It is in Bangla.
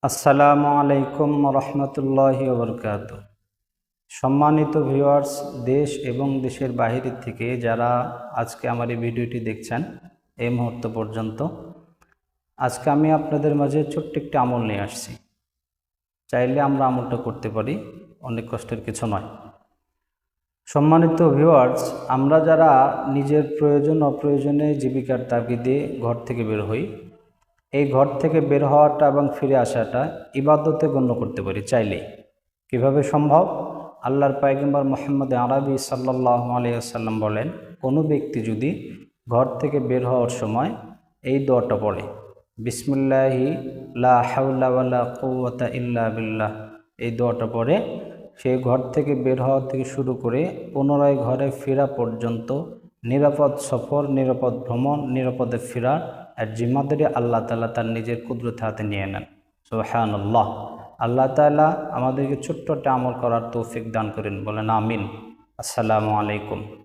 আসসালামু আলাইকুম রহমতুল্লাহি ওবরকাতুহ। সম্মানিত ভিউয়ার্স, দেশ এবং দেশের বাহিরের থেকে যারা আজকে আমার এই ভিডিওটি দেখছেন এই মুহূর্ত পর্যন্ত, আজকে আমি আপনাদের মাঝে ছোট্ট একটি আমল নিয়ে আসছি। চাইলে আমরা আমলটা করতে পারি, অনেক কষ্টের কিছু নয়। সম্মানিত ভিউয়ার্স, আমরা যারা নিজের প্রয়োজন অপ্রয়োজনে জীবিকার তাগিদে ঘর থেকে বের হই, এই ঘর থেকে বের হওয়াটা এবং ফিরে আসাটা ইবাদতে গণ্য করতে পারি চাইলেই। কিভাবে সম্ভব? আল্লাহর পয়গম্বর মুহাম্মদ আরবি সাল্লাল্লাহু আলাইহি ওয়াসাল্লাম বলেন, কোনো ব্যক্তি যদি ঘর থেকে বের হওয়ার সময় এই দোয়াটা পড়ে, বিসমিল্লাহি লা হাওলা ওয়ালা কুওয়াতা ইল্লা বিল্লাহ, এই দোয়াটা পড়ে সে ঘর থেকে বের হওয়া থেকে শুরু করে পুনরায় ঘরে ফেরা পর্যন্ত নিরাপদ সফর, নিরাপদ ভ্রমণ, নিরাপদে ফেরা আর জিম্মাদারি আল্লাহ তাআলা তার নিজের কুদরতের হাতে নিয়ে নেন। সুবহানাল্লাহ। আল্লাহ তাআলা আমাদেরকে ছোট্ট একটা আমল করার তৌফিক দান করেন, বলেন আমিন। আসসালামু আলাইকুম।